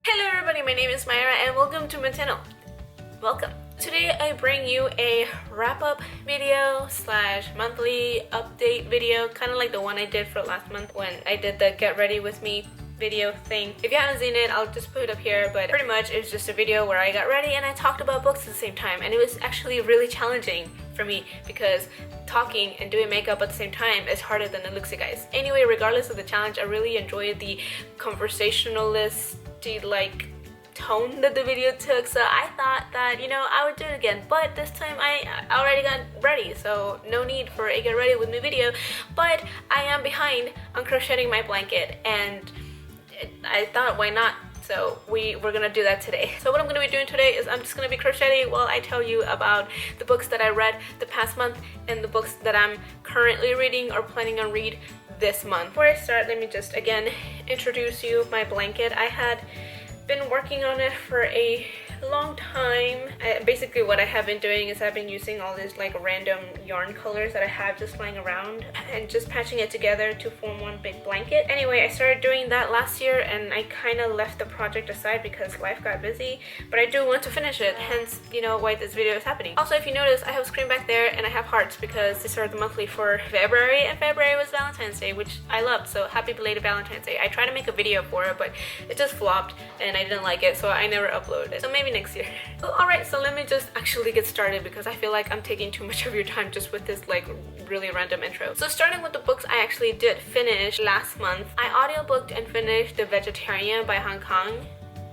Hello everybody, my name is Myra and welcome to my channel. Welcome. Today I bring you a wrap-up video slash monthly update video, kind of like the one I did for last month when I did the get ready with me video thing. If you haven't seen it, I'll just put it up here, but pretty much it's just a video where I got ready and I talked about books at the same time, and it was actually really challenging for me because talking and doing makeup at the same time is harder than it looks, you guys. Anyway, regardless of the challenge, I really enjoyed the conversationalist like tone that the video took, so I thought that, you know, I would do it again, but this time I already got ready, so no need for a get ready with me video. But I am behind on crocheting my blanket and I thought, why not? So we're gonna do that today. So what I'm gonna be doing today is I'm just gonna be crocheting while I tell you about the books that I read the past month and the books that I'm currently reading or planning on read this month. Before I start, let me just again introduce you my blanket. I had been working on it for a long time. Basically what I have been doing is I've been using all these like random yarn colors that I have just lying around and just patching it together to form one big blanket. Anyway, I started doing that last year and I kind of left the project aside because life got busy, but I do want to finish it, hence, you know, why this video is happening. Also, if you notice, I have a screen back there and I have hearts because these are the monthly for February, and February was Valentine's Day, which I loved, so happy belated Valentine's Day. I tried to make a video for it, but it just flopped and I didn't like it, so I never uploaded it. So maybe next year. Alright, so let me just actually get started because I feel like I'm taking too much of your time just with this like really random intro. So starting with the books I actually did finish last month, I audiobooked and finished The Vegetarian by Han Kang.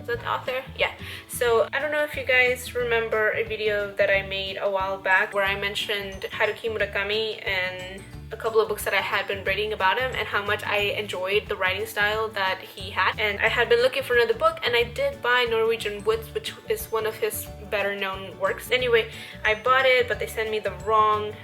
Is that the author? Yeah. So I don't know if you guys remember a video that I made a while back where I mentioned Haruki Murakami and a couple of books that I had been reading about him and how much I enjoyed the writing style that he had. And I had been looking for another book and I did buy Norwegian Woods, which is one of his better known works. Anyway, I bought it, but they sent me the wrong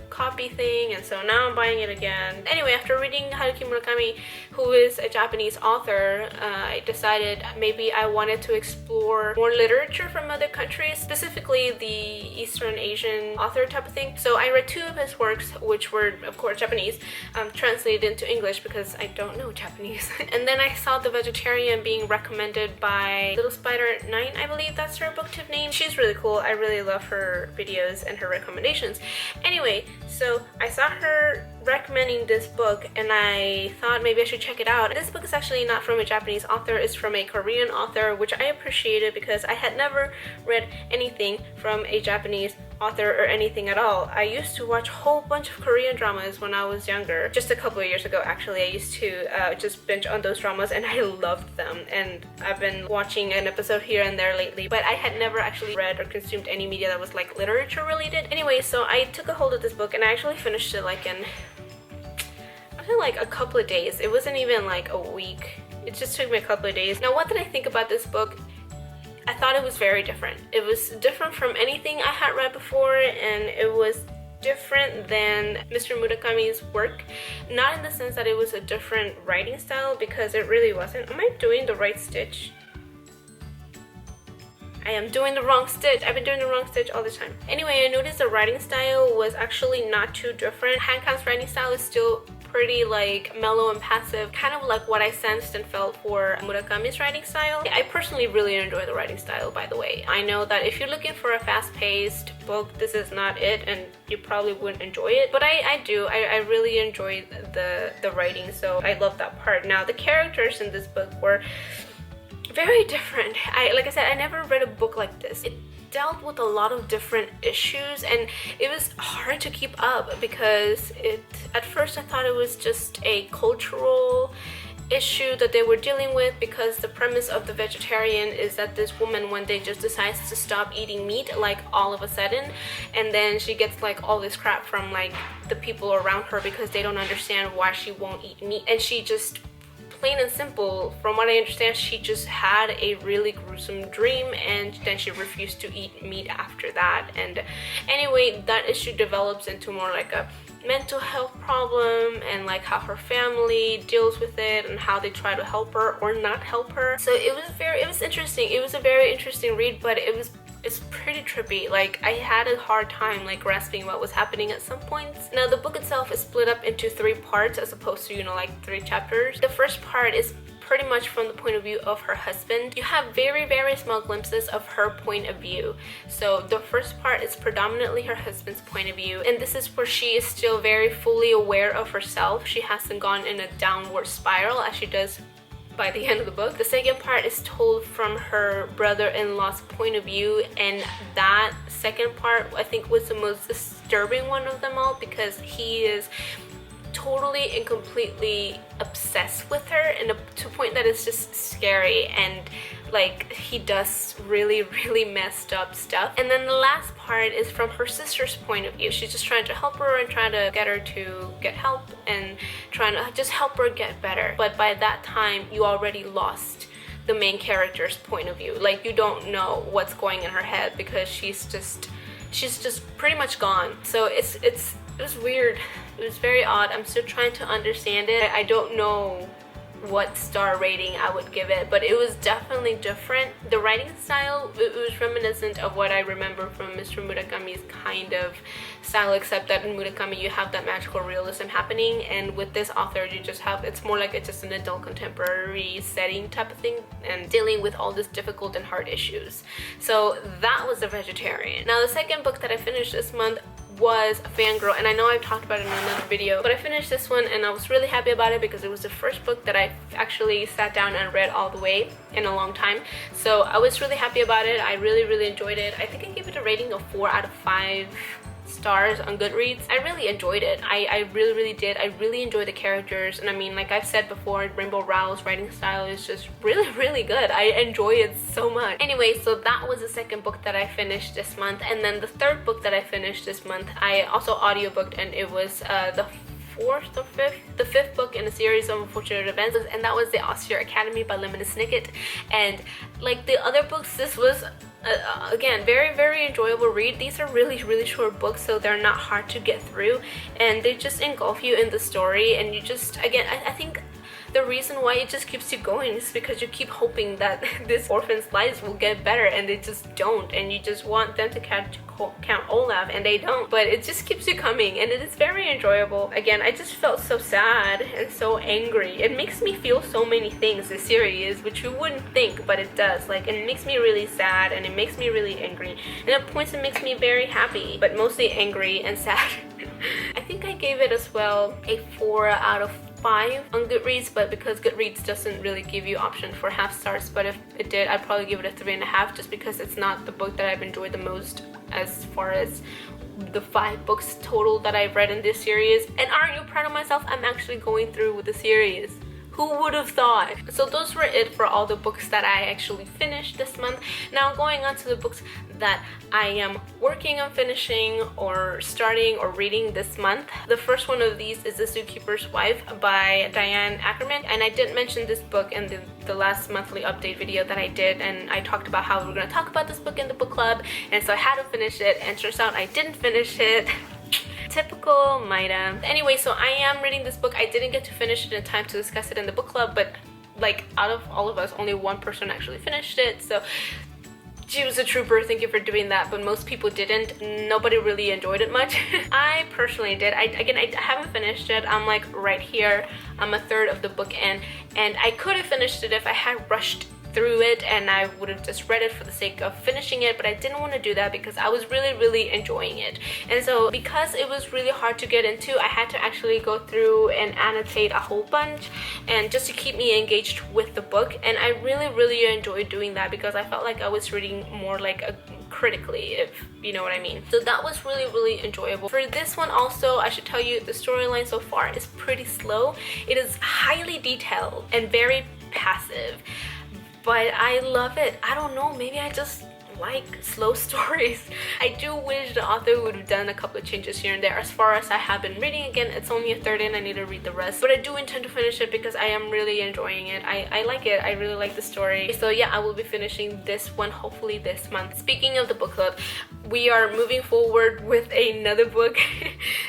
copy thing, and so now I'm buying it again. Anyway, after reading Haruki Murakami, who is a Japanese author, I decided maybe I wanted to explore more literature from other countries, specifically the Eastern Asian author type of thing. So I read two of his works, which were of course Japanese, translated into English because I don't know Japanese. And then I saw The Vegetarian being recommended by Little Spider 9, I believe that's her booktube name. She's really cool. I really love her videos and her recommendations. Anyway, so I saw her recommending this book and I thought maybe I should check it out. This book is actually not from a Japanese author, it's from a Korean author, which I appreciated because I had never read anything from a Japanese author or anything at all. I used to watch a whole bunch of Korean dramas when I was younger. Just a couple of years ago actually, I used to just binge on those dramas and I loved them, and I've been watching an episode here and there lately, but I had never actually read or consumed any media that was like literature related. Anyway, so I took a hold of this book and I actually finished it like in, I feel like a couple of days. It wasn't even like a week. It just took me a couple of days. Now, what did I think about this book? I thought it was very different. It was different from anything I had read before, and it was different than Mr. Murakami's work. Not in the sense that it was a different writing style, because it really wasn't. Am I doing the right stitch? I am doing the wrong stitch. I've been doing the wrong stitch all the time. Anyway, I noticed the writing style was actually not too different. Han Kang's writing style is still pretty like mellow and passive, kind of like what I sensed and felt for Murakami's writing style. I personally really enjoy the writing style, by the way. I know that if you're looking for a fast-paced book, this is not it, and you probably wouldn't enjoy it, but I do. I really enjoy the writing, so I love that part. Now, the characters in this book were very different. Like I said, I never read a book like this. It dealt with a lot of different issues and it was hard to keep up because at first I thought it was just a cultural issue that they were dealing with, because the premise of The Vegetarian is that this woman one day just decides to stop eating meat like all of a sudden, and then she gets like all this crap from like the people around her because they don't understand why she won't eat meat, and she just, plain and simple, from what I understand, she just had a really gruesome dream and then she refused to eat meat after that. And anyway, that issue develops into more like a mental health problem and like how her family deals with it and how they try to help her or not help her. So it was interesting. It was a very interesting read, but it's pretty trippy. Like, I had a hard time like grasping what was happening at some points. Now, the book itself is split up into 3 parts as opposed to, you know, like 3 chapters. The first part is pretty much from the point of view of her husband. You have very, very small glimpses of her point of view. So the first part is predominantly her husband's point of view, and this is where she is still very fully aware of herself. She hasn't gone in a downward spiral as she does by the end of the book. The second part is told from her brother-in-law's point of view, and that second part I think was the most disturbing one of them all, because he is totally and completely obsessed with her, and to a point that is just scary, and like he does really, really messed up stuff. And then the last part is from her sister's point of view. She's just trying to help her and trying to get her to get help and trying to just help her get better. But by that time, you already lost the main character's point of view. Like, you don't know what's going in her head because she's just pretty much gone. So it was weird. It was very odd. I'm still trying to understand it. I don't know what star rating I would give it, but it was definitely different. The writing style, it was reminiscent of what I remember from Mr. Murakami's kind of style, except that in Murakami you have that magical realism happening, and with this author you just have, it's more like it's just an adult contemporary setting type of thing and dealing with all this difficult and hard issues. So that was The Vegetarian. Now the second book that I finished this month was Fangirl, and I know I've talked about it in another video, but I finished this one and I was really happy about it because it was the first book that I actually sat down and read all the way in a long time. So I was really happy about it. I really, really enjoyed it. I think I gave it a rating of 4 out of 5 stars on Goodreads. I really enjoyed it. I really, really did. I really enjoyed the characters, and I mean, like I've said before, Rainbow Rowell's writing style is just really, really good. I enjoy it so much. Anyway, so that was the second book that I finished this month, and then the third book that I finished this month, I also audiobooked, and it was the fifth book in a series of unfortunate events, and that was the Osteo Academy by Lemon Snicket. And like the other books, this was again very, very enjoyable read. These are really, really short books, so they're not hard to get through, and they just engulf you in the story, and you just, again, I think the reason why it just keeps you going is because you keep hoping that this orphan's lives will get better, and they just don't, and you just want them to catch Count Olaf, and they don't. But it just keeps you coming, and it is very enjoyable. Again, I just felt so sad and so angry. It makes me feel so many things, this series, which you wouldn't think, but it does. Like, it makes me really sad, and it makes me really angry, and at points it makes me very happy, but mostly angry and sad. I think I gave it as well a 4 out of 5 on Goodreads, but because Goodreads doesn't really give you option for half stars, but if it did, I'd probably give it a 3.5, just because it's not the book that I've enjoyed the most as far as the 5 books total that I've read in this series. And aren't you proud of myself? I'm actually going through with the series. Who would have thought? So those were it for all the books that I actually finished this month. Now going on to the books that I am working on finishing or starting or reading this month. The first one of these is The Zookeepers Wife by Diane Ackerman, and I did mention this book in the last monthly update video that I did, and I talked about how we're going to talk about this book in the book club, and so I had to finish it, and turns out I didn't finish it. Typical Maida. Anyway, so I am reading this book. I didn't get to finish it in time to discuss it in the book club, but like out of all of us, only one person actually finished it, so she was a trooper. Thank you for doing that, but most people didn't. Nobody really enjoyed it much. I personally did. I haven't finished it. I'm like right here. I'm a third of the book in, and I could have finished it if I had rushed through it and I would have just read it for the sake of finishing it, but I didn't want to do that because I was really, really enjoying it. And so because it was really hard to get into, I had to actually go through and annotate a whole bunch, and just to keep me engaged with the book. And I really, really enjoyed doing that because I felt like I was reading more like critically, if you know what I mean. So that was really, really enjoyable. For this one also, I should tell you, the storyline so far is pretty slow. It is highly detailed and very passive, but I love it. I don't know, maybe I just like slow stories. I do wish the author would have done a couple of changes here and there. As far as I have been reading, again, it's only a third in, I need to read the rest, but I do intend to finish it because I am really enjoying it. I like it. I really like the story. So yeah, I will be finishing this one hopefully this month. Speaking of the book club, we are moving forward with another book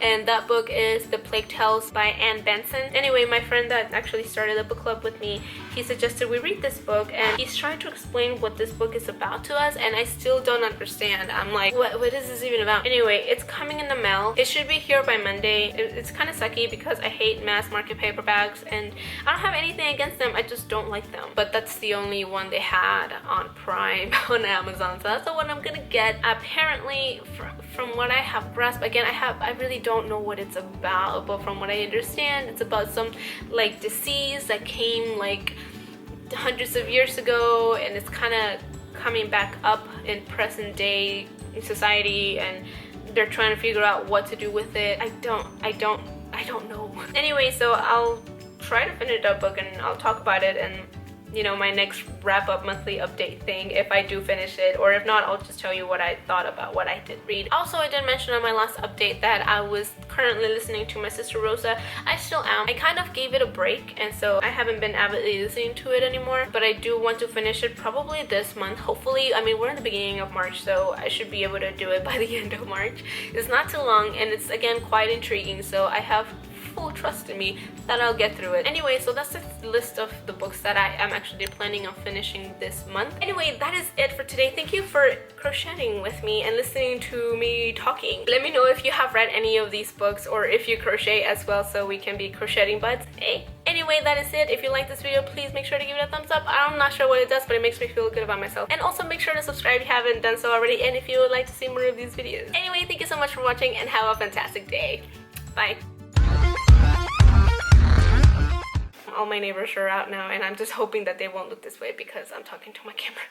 and that book is The Plague Tales by Anne Benson. Anyway, my friend that actually started the book club with me, he suggested we read this book, and he's trying to explain what this book is about to us, and I still don't understand. I'm like, what is this even about? Anyway, it's coming in the mail. It should be here by Monday. It's kind of sucky because I hate mass market paperbacks, and I don't have anything against them, I just don't like them. But that's the only one they had on Prime on Amazon, so that's the one I'm gonna get. Apparently, from what I have grasped, again, I really don't know what it's about, but from what I understand, it's about some like disease that came like hundreds of years ago, and it's kind of coming back up in present day society, and they're trying to figure out what to do with it. I don't know. Anyway, so I'll try to finish that book, and I'll talk about it, and you know, my next wrap-up monthly update thing if I do finish it, or if not, I'll just tell you what I thought about what I did read. Also, I did mention on my last update that I was currently listening to my sister Rosa. I still am. I kind of gave it a break, and so I haven't been avidly listening to it anymore, but I do want to finish it probably this month. Hopefully, I mean, we're in the beginning of March, so I should be able to do it by the end of March. It's not too long, and it's again quite intriguing, so I have full trust in me that I'll get through it. Anyway, so that's the list of the books that I am actually planning on finishing this month. Anyway, that is it for today. Thank you for crocheting with me and listening to me talking. Let me know if you have read any of these books, or if you crochet as well, so we can be crocheting buds. Hey. Anyway, that is it. If you like this video, please make sure to give it a thumbs up. I'm not sure what it does, but it makes me feel good about myself. And also make sure to subscribe if you haven't done so already, and if you would like to see more of these videos. Anyway, thank you so much for watching, and have a fantastic day. Bye. All my neighbors are out now, and I'm just hoping that they won't look this way because I'm talking to my camera.